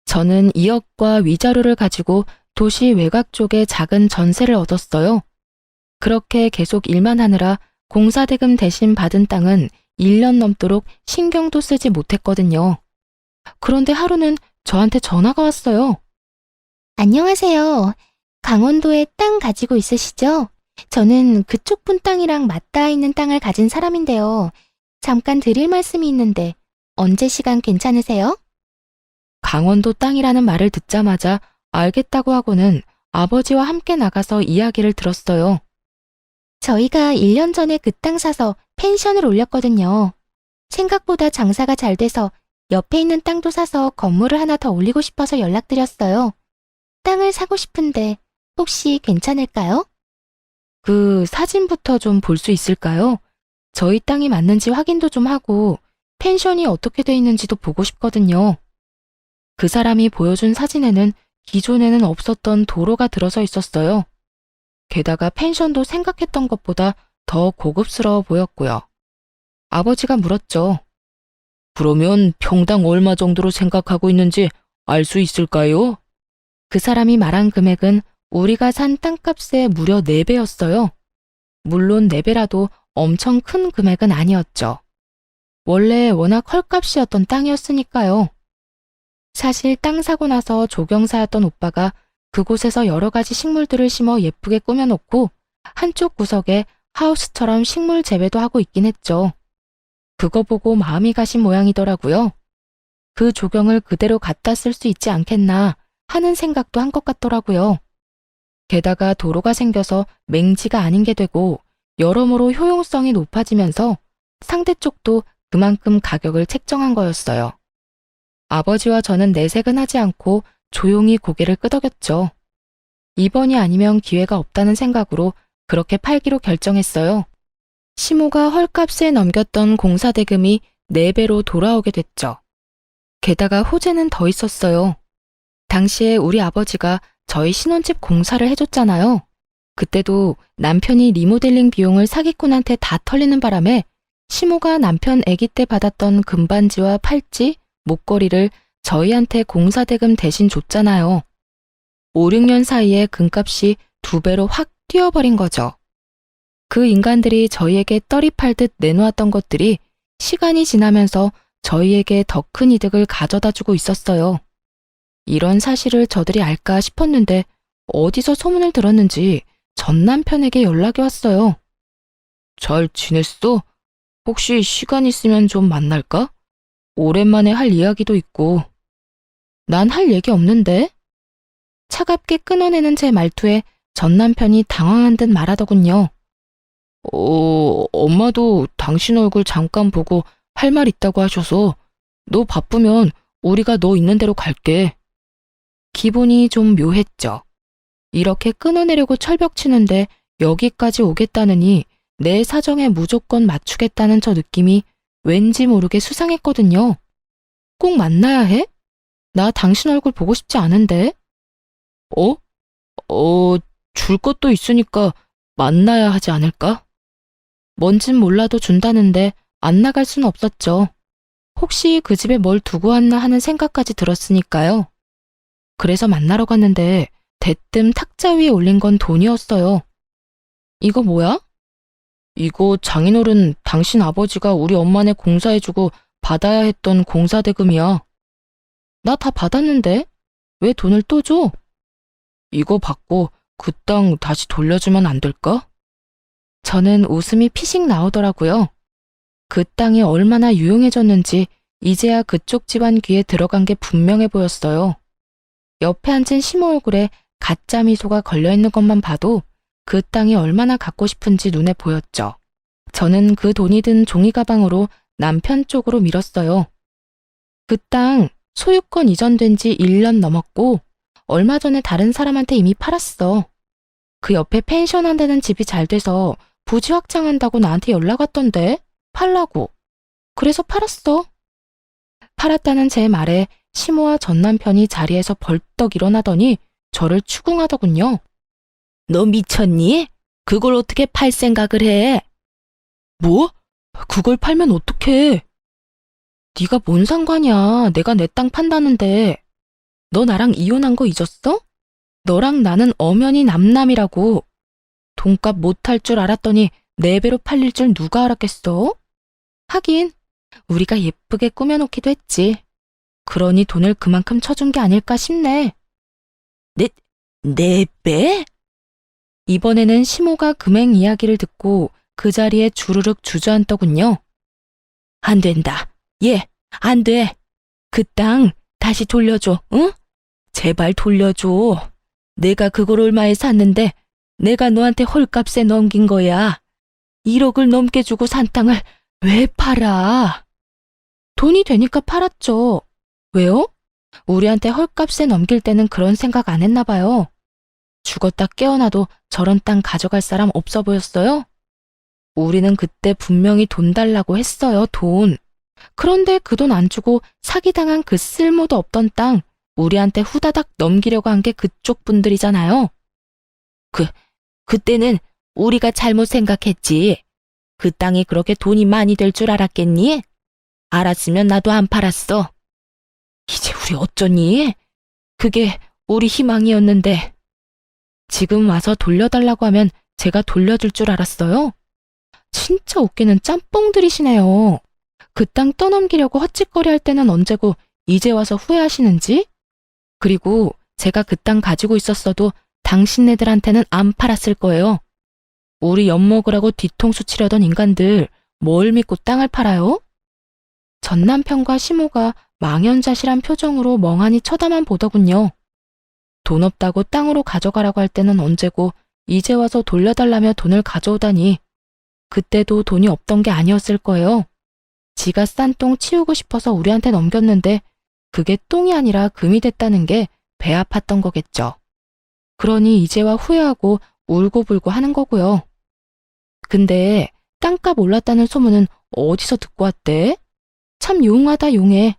A: 저는 2억과 위자료를 가지고 도시 외곽 쪽에 작은 전세를 얻었어요. 그렇게 계속 일만 하느라 공사대금 대신 받은 땅은 1년 넘도록 신경도 쓰지 못했거든요. 그런데 하루는 저한테 전화가 왔어요. 안녕하세요. 강원도에 땅 가지고 있으시죠? 저는 그쪽 분 땅이랑 맞닿아 있는 땅을 가진 사람인데요. 잠깐 드릴 말씀이 있는데 언제 시간 괜찮으세요? 강원도 땅이라는 말을 듣자마자 알겠다고 하고는 아버지와 함께 나가서 이야기를 들었어요. 저희가 1년 전에 그 땅 사서 펜션을 올렸거든요. 생각보다 장사가 잘 돼서 옆에 있는 땅도 사서 건물을 하나 더 올리고 싶어서 연락드렸어요. 땅을 사고 싶은데 혹시 괜찮을까요? 그 사진부터 좀 볼 수 있을까요? 저희 땅이 맞는지 확인도 좀 하고 펜션이 어떻게 돼 있는지도 보고 싶거든요. 그 사람이 보여준 사진에는 기존에는 없었던 도로가 들어서 있었어요. 게다가 펜션도 생각했던 것보다 더 고급스러워 보였고요. 아버지가 물었죠. 그러면 평당 얼마 정도로 생각하고 있는지 알 수 있을까요? 그 사람이 말한 금액은 우리가 산 땅값의 무려 4배였어요. 물론 4배라도 엄청 큰 금액은 아니었죠. 원래 워낙 헐값이었던 땅이었으니까요. 사실 땅 사고 나서 조경사였던 오빠가 그곳에서 여러 가지 식물들을 심어 예쁘게 꾸며놓고 한쪽 구석에 하우스처럼 식물 재배도 하고 있긴 했죠. 그거 보고 마음이 가신 모양이더라고요. 그 조경을 그대로 갖다 쓸 수 있지 않겠나 하는 생각도 한 것 같더라고요. 게다가 도로가 생겨서 맹지가 아닌 게 되고 여러모로 효용성이 높아지면서 상대 쪽도 그만큼 가격을 책정한 거였어요. 아버지와 저는 내색은 하지 않고 조용히 고개를 끄덕였죠. 이번이 아니면 기회가 없다는 생각으로 그렇게 팔기로 결정했어요. 시모가 헐값에 넘겼던 공사 대금이 4배로 돌아오게 됐죠. 게다가 호재는 더 있었어요. 당시에 우리 아버지가 저희 신혼집 공사를 해줬잖아요. 그때도 남편이 리모델링 비용을 사기꾼한테 다 털리는 바람에 시모가 남편 아기 때 받았던 금반지와 팔찌, 목걸이를 저희한테 공사대금 대신 줬잖아요. 5, 6년 사이에 금값이 2배로 확 뛰어버린 거죠. 그 인간들이 저희에게 떨이 팔듯 내놓았던 것들이 시간이 지나면서 저희에게 더 큰 이득을 가져다 주고 있었어요. 이런 사실을 저들이 알까 싶었는데 어디서 소문을 들었는지 전 남편에게 연락이 왔어요. 잘 지냈어? 혹시 시간 있으면 좀 만날까? 오랜만에 할 이야기도 있고. 난 할 얘기 없는데? 차갑게 끊어내는 제 말투에 전 남편이 당황한 듯 말하더군요. 엄마도 당신 얼굴 잠깐 보고 할 말 있다고 하셔서 너 바쁘면 우리가 너 있는 대로 갈게. 기분이 좀 묘했죠. 이렇게 끊어내려고 철벽 치는데 여기까지 오겠다느니 내 사정에 무조건 맞추겠다는 저 느낌이 왠지 모르게 수상했거든요. 꼭 만나야 해? 나 당신 얼굴 보고 싶지 않은데? 줄 것도 있으니까 만나야 하지 않을까? 뭔진 몰라도 준다는데 안 나갈 순 없었죠. 혹시 그 집에 뭘 두고 왔나 하는 생각까지 들었으니까요. 그래서 만나러 갔는데 대뜸 탁자 위에 올린 건 돈이었어요. 이거 뭐야? 이거 장인어른 당신 아버지가 우리 엄마네 공사해주고 받아야 했던 공사대금이야. 나 다 받았는데 왜 돈을 또 줘? 이거 받고 그 땅 다시 돌려주면 안 될까? 저는 웃음이 피식 나오더라고요. 그 땅이 얼마나 유용해졌는지 이제야 그쪽 집안 귀에 들어간 게 분명해 보였어요. 옆에 앉은 시모 얼굴에 가짜 미소가 걸려있는 것만 봐도 그 땅이 얼마나 갖고 싶은지 눈에 보였죠. 저는 그 돈이 든 종이 가방으로 남편 쪽으로 밀었어요. 그 땅 소유권 이전된 지 1년 넘었고 얼마 전에 다른 사람한테 이미 팔았어. 그 옆에 펜션 한다는 집이 잘 돼서 부지 확장한다고 나한테 연락 왔던데 팔라고. 그래서 팔았어. 팔았다는 제 말에 시모와 전 남편이 자리에서 벌떡 일어나더니 저를 추궁하더군요. 너 미쳤니? 그걸 어떻게 팔 생각을 해? 뭐? 그걸 팔면 어떡해? 네가 뭔 상관이야. 내가 내 땅 판다는데. 너 나랑 이혼한 거 잊었어? 너랑 나는 엄연히 남남이라고. 돈값 못할 줄 알았더니 4배로 팔릴 줄 누가 알았겠어? 하긴 우리가 예쁘게 꾸며놓기도 했지. 그러니 돈을 그만큼 쳐준 게 아닐까 싶네. 4배? 이번에는 시모가 금액 이야기를 듣고 그 자리에 주르륵 주저앉더군요. 안 된다. 얘, 안 돼. 그 땅 다시 돌려줘, 응? 제발 돌려줘. 내가 그걸 얼마에 샀는데 내가 너한테 헐값에 넘긴 거야. 1억을 넘게 주고 산 땅을 왜 팔아? 돈이 되니까 팔았죠. 왜요? 우리한테 헐값에 넘길 때는 그런 생각 안 했나 봐요. 죽었다 깨어나도 저런 땅 가져갈 사람 없어 보였어요? 우리는 그때 분명히 돈 달라고 했어요, 돈. 그런데 그 돈 안 주고 사기당한 그 쓸모도 없던 땅 우리한테 후다닥 넘기려고 한 게 그쪽 분들이잖아요. 그때는 우리가 잘못 생각했지. 그 땅이 그렇게 돈이 많이 될 줄 알았겠니? 알았으면 나도 안 팔았어. 이제 우리 어쩌니? 그게 우리 희망이었는데. 지금 와서 돌려달라고 하면 제가 돌려줄 줄 알았어요? 진짜 웃기는 짬뽕들이시네요. 그 땅 떠넘기려고 헛짓거리 할 때는 언제고 이제 와서 후회하시는지? 그리고 제가 그 땅 가지고 있었어도 당신네들한테는 안 팔았을 거예요. 우리 엿먹으라고 뒤통수 치려던 인간들 뭘 믿고 땅을 팔아요? 전 남편과 시모가 망연자실한 표정으로 멍하니 쳐다만 보더군요. 돈 없다고 땅으로 가져가라고 할 때는 언제고 이제 와서 돌려달라며 돈을 가져오다니. 그때도 돈이 없던 게 아니었을 거예요. 지가 싼 똥 치우고 싶어서 우리한테 넘겼는데 그게 똥이 아니라 금이 됐다는 게 배 아팠던 거겠죠. 그러니 이제와 후회하고 울고불고 하는 거고요. 근데 땅값 올랐다는 소문은 어디서 듣고 왔대? 참 용하다 용해.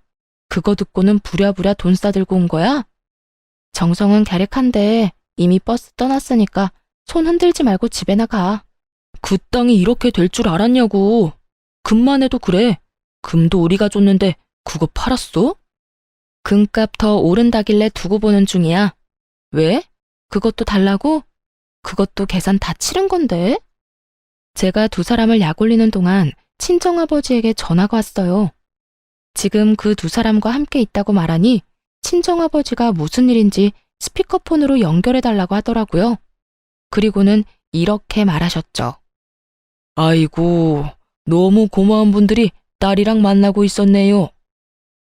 A: 그거 듣고는 부랴부랴 돈 싸들고 온 거야? 정성은 갸륵한데 이미 버스 떠났으니까 손 흔들지 말고 집에 나가. 그 땅이 이렇게 될 줄 알았냐고. 금만 해도 그래. 금도 우리가 줬는데 그거 팔았어? 금값 더 오른다길래 두고 보는 중이야. 왜? 그것도 달라고? 그것도 계산 다 치른 건데? 제가 두 사람을 약올리는 동안 친정아버지에게 전화가 왔어요. 지금 그 두 사람과 함께 있다고 말하니 친정아버지가 무슨 일인지 스피커폰으로 연결해달라고 하더라고요. 그리고는 이렇게 말하셨죠. 아이고, 너무 고마운 분들이 딸이랑 만나고 있었네요.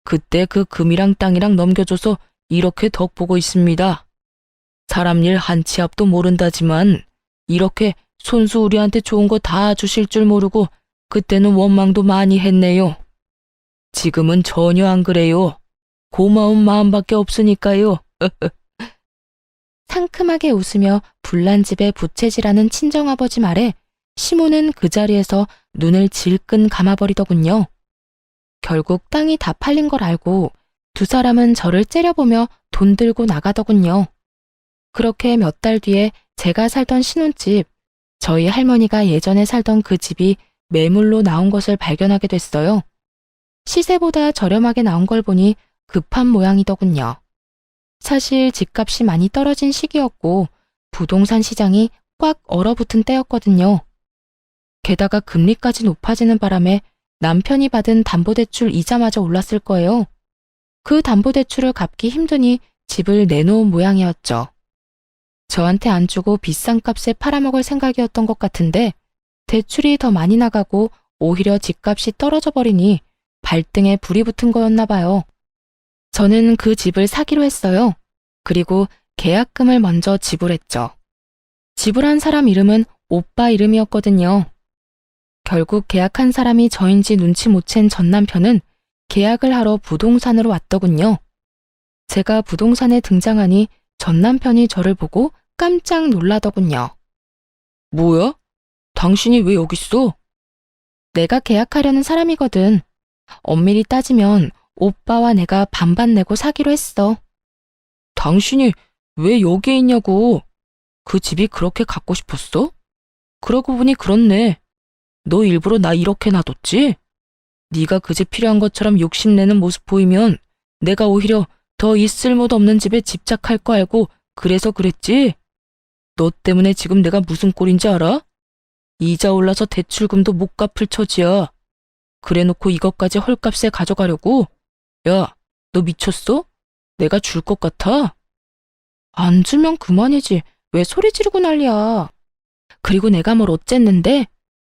A: 그때 그 금이랑 땅이랑 넘겨줘서 이렇게 덕 보고 있습니다. 사람 일 한 치 앞도 모른다지만 이렇게 손수 우리한테 좋은 거 다 주실 줄 모르고 그때는 원망도 많이 했네요. 지금은 전혀 안 그래요. 고마운 마음밖에 없으니까요. 상큼하게 웃으며 불난 집에 부채질하는 친정아버지 말에 시모는 그 자리에서 눈을 질끈 감아버리더군요. 결국 땅이 다 팔린 걸 알고 두 사람은 저를 째려보며 돈 들고 나가더군요. 그렇게 몇 달 뒤에 제가 살던 신혼집, 저희 할머니가 예전에 살던 그 집이 매물로 나온 것을 발견하게 됐어요. 시세보다 저렴하게 나온 걸 보니 급한 모양이더군요. 사실 집값이 많이 떨어진 시기였고 부동산 시장이 꽉 얼어붙은 때였거든요. 게다가 금리까지 높아지는 바람에 남편이 받은 담보대출 이자마저 올랐을 거예요. 그 담보대출을 갚기 힘드니 집을 내놓은 모양이었죠. 저한테 안 주고 비싼 값에 팔아먹을 생각이었던 것 같은데 대출이 더 많이 나가고 오히려 집값이 떨어져 버리니 발등에 불이 붙은 거였나 봐요. 저는 그 집을 사기로 했어요. 그리고 계약금을 먼저 지불했죠. 지불한 사람 이름은 오빠 이름이었거든요. 결국 계약한 사람이 저인지 눈치 못 챈 전 남편은 계약을 하러 부동산으로 왔더군요. 제가 부동산에 등장하니 전 남편이 저를 보고 깜짝 놀라더군요. 뭐야? 당신이 왜 여기 있어? 내가 계약하려는 사람이거든. 엄밀히 따지면 오빠와 내가 반반 내고 사기로 했어. 당신이 왜 여기에 있냐고. 그 집이 그렇게 갖고 싶었어? 그러고 보니 그렇네. 너 일부러 나 이렇게 놔뒀지? 네가 그 집 필요한 것처럼 욕심내는 모습 보이면 내가 오히려 더 이 쓸모도 없는 집에 집착할 거 알고 그래서 그랬지? 너 때문에 지금 내가 무슨 꼴인지 알아? 이자 올라서 대출금도 못 갚을 처지야. 그래놓고 이것까지 헐값에 가져가려고? 야, 너 미쳤어? 내가 줄 것 같아? 안 주면 그만이지. 왜 소리 지르고 난리야. 그리고 내가 뭘 어쨌는데?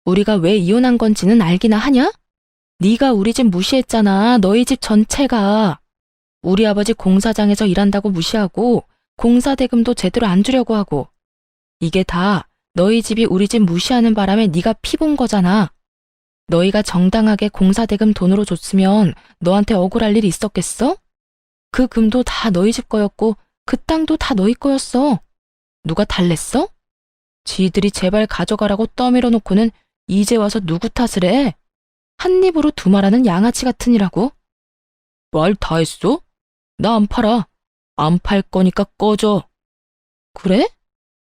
A: 우리가 왜 이혼한 건지는 알기나 하냐? 네가 우리 집 무시했잖아. 너희 집 전체가. 우리 아버지 공사장에서 일한다고 무시하고 공사 대금도 제대로 안 주려고 하고. 이게 다 너희 집이 우리 집 무시하는 바람에 네가 피본 거잖아. 너희가 정당하게 공사 대금 돈으로 줬으면 너한테 억울할 일이 있었겠어? 그 금도 다 너희 집 거였고 그 땅도 다 너희 거였어. 누가 달랬어? 지들이 제발 가져가라고 떠밀어 놓고는 이제 와서 누구 탓을 해? 한 입으로 두말하는 양아치 같으니라고. 말 다 했어? 나 안 팔아. 안 팔 거니까 꺼져. 그래?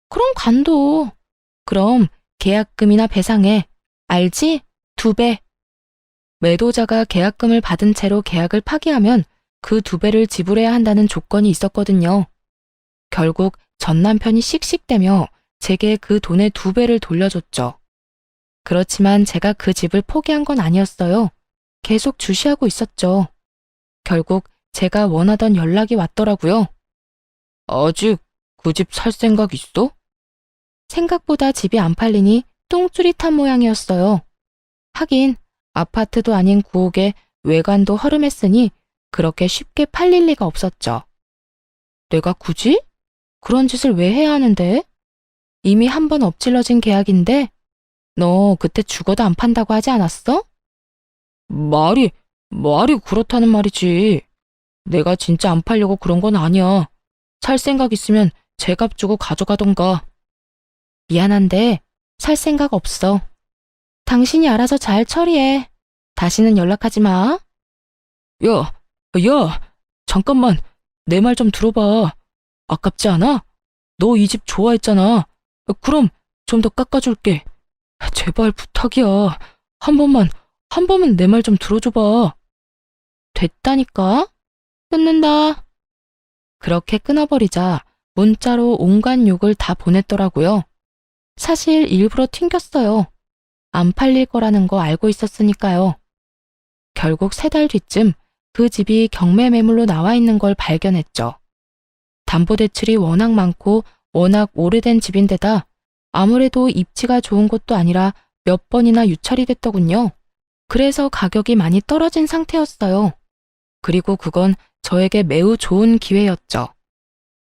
A: 그럼 간도. 그럼 계약금이나 배상해. 알지? 2배. 매도자가 계약금을 받은 채로 계약을 파기하면 그 2배를 지불해야 한다는 조건이 있었거든요. 결국 전 남편이 씩씩대며 제게 그 돈의 2배를 돌려줬죠. 그렇지만 제가 그 집을 포기한 건 아니었어요. 계속 주시하고 있었죠. 결국 제가 원하던 연락이 왔더라고요. 아직 그 집 살 생각 있어? 생각보다 집이 안 팔리니 똥줄이 탄 모양이었어요. 하긴 아파트도 아닌 구옥에 외관도 허름했으니 그렇게 쉽게 팔릴 리가 없었죠. 내가 굳이? 그런 짓을 왜 해야 하는데? 이미 한 번 엎질러진 계약인데 너 그때 죽어도 안 판다고 하지 않았어? 말이 그렇다는 말이지. 내가 진짜 안 팔려고 그런 건 아니야. 살 생각 있으면 제값 주고 가져가던가. 미안한데 살 생각 없어. 당신이 알아서 잘 처리해. 다시는 연락하지 마. 야, 잠깐만. 내 말 좀 들어봐. 아깝지 않아? 너 이 집 좋아했잖아. 그럼 좀 더 깎아줄게. 제발 부탁이야. 한 번만 내 말 좀 들어줘봐. 됐다니까? 끊는다. 그렇게 끊어버리자 문자로 온갖 욕을 다 보냈더라고요. 사실 일부러 튕겼어요. 안 팔릴 거라는 거 알고 있었으니까요. 결국 3달 뒤쯤 그 집이 경매 매물로 나와 있는 걸 발견했죠. 담보대출이 워낙 많고 워낙 오래된 집인데다 아무래도 입지가 좋은 곳도 아니라 몇 번이나 유찰이 됐더군요. 그래서 가격이 많이 떨어진 상태였어요. 그리고 그건 저에게 매우 좋은 기회였죠.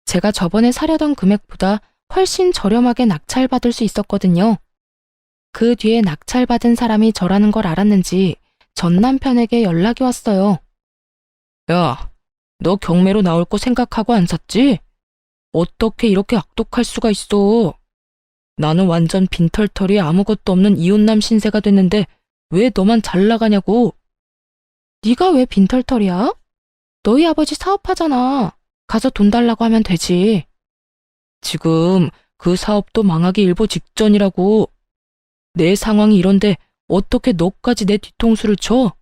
A: 제가 저번에 사려던 금액보다 훨씬 저렴하게 낙찰받을 수 있었거든요. 그 뒤에 낙찰받은 사람이 저라는 걸 알았는지 전 남편에게 연락이 왔어요. 야, 너 경매로 나올 거 생각하고 안 샀지? 어떻게 이렇게 악독할 수가 있어? 나는 완전 빈털털이 아무것도 없는 이혼남 신세가 됐는데 왜 너만 잘 나가냐고. 네가 왜 빈털털이야? 너희 아버지 사업하잖아. 가서 돈 달라고 하면 되지. 지금 그 사업도 망하기 일보 직전이라고. 내 상황이 이런데 어떻게 너까지 내 뒤통수를 쳐?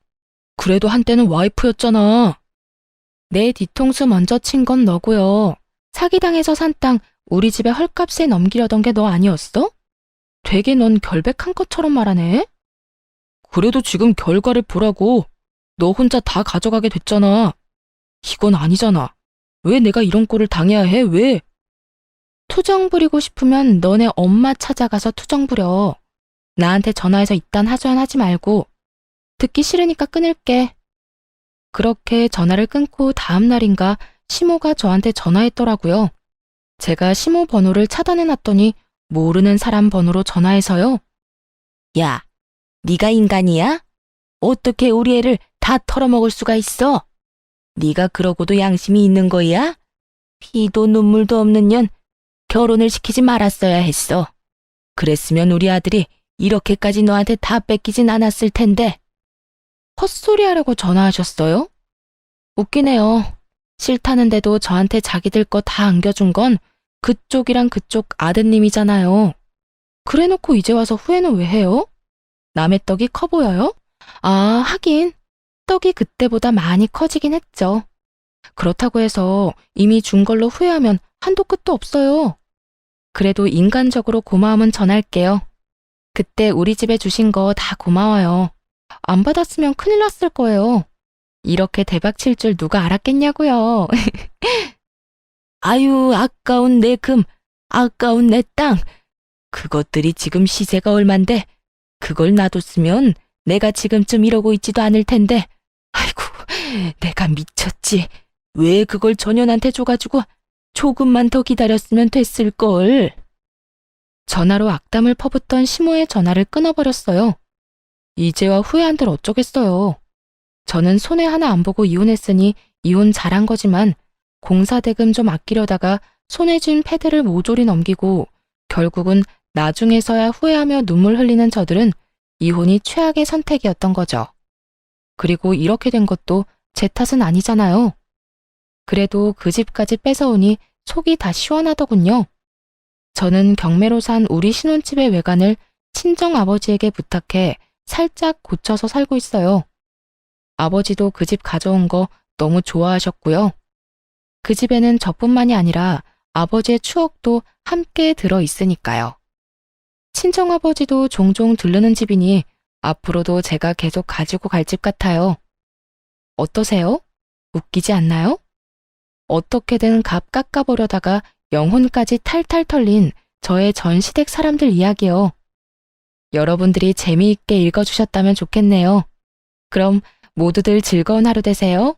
A: 그래도 한때는 와이프였잖아. 내 뒤통수 먼저 친 건 너고요. 사기당해서 산 땅 우리 집에 헐값에 넘기려던 게 너 아니었어? 되게 넌 결백한 것처럼 말하네. 그래도 지금 결과를 보라고. 너 혼자 다 가져가게 됐잖아. 이건 아니잖아. 왜 내가 이런 꼴을 당해야 해? 왜? 투정 부리고 싶으면 너네 엄마 찾아가서 투정 부려. 나한테 전화해서 이딴 하소연하지 말고. 듣기 싫으니까 끊을게. 그렇게 전화를 끊고 다음 날인가 시모가 저한테 전화했더라고요. 제가 시모 번호를 차단해놨더니 모르는 사람 번호로 전화해서요. 야, 네가 인간이야? 어떻게 우리 애를 다 털어먹을 수가 있어? 네가 그러고도 양심이 있는 거야? 피도 눈물도 없는 년 결혼을 시키지 말았어야 했어. 그랬으면 우리 아들이 이렇게까지 너한테 다 뺏기진 않았을 텐데. 헛소리 하려고 전화하셨어요? 웃기네요. 싫다는데도 저한테 자기들 거 다 안겨준 건 그쪽이랑 그쪽 아드님이잖아요. 그래놓고 이제 와서 후회는 왜 해요? 남의 떡이 커 보여요? 아, 하긴 떡이 그때보다 많이 커지긴 했죠. 그렇다고 해서 이미 준 걸로 후회하면 한도 끝도 없어요. 그래도 인간적으로 고마움은 전할게요. 그때 우리 집에 주신 거 다 고마워요. 안 받았으면 큰일 났을 거예요. 이렇게 대박 칠 줄 누가 알았겠냐고요. 아유, 아까운 내 금, 아까운 내 땅. 그것들이 지금 시세가 얼만데 그걸 놔뒀으면 내가 지금쯤 이러고 있지도 않을 텐데. 아이고, 내가 미쳤지. 왜 그걸 전현한테 줘가지고 조금만 더 기다렸으면 됐을걸. 전화로 악담을 퍼붓던 시모의 전화를 끊어버렸어요. 이제와 후회한들 어쩌겠어요. 저는 손해 하나 안 보고 이혼했으니 이혼 잘한 거지만 공사 대금 좀 아끼려다가 손에 쥔 패드를 모조리 넘기고 결국은 나중에서야 후회하며 눈물 흘리는 저들은 이혼이 최악의 선택이었던 거죠. 그리고 이렇게 된 것도 제 탓은 아니잖아요. 그래도 그 집까지 뺏어오니 속이 다 시원하더군요. 저는 경매로 산 우리 신혼집의 외관을 친정아버지에게 부탁해 살짝 고쳐서 살고 있어요. 아버지도 그 집 가져온 거 너무 좋아하셨고요. 그 집에는 저뿐만이 아니라 아버지의 추억도 함께 들어 있으니까요. 친정아버지도 종종 들르는 집이니 앞으로도 제가 계속 가지고 갈 집 같아요. 어떠세요? 웃기지 않나요? 어떻게든 값 깎아보려다가 영혼까지 탈탈 털린 저의 전 시댁 사람들 이야기요. 여러분들이 재미있게 읽어주셨다면 좋겠네요. 그럼 모두들 즐거운 하루 되세요.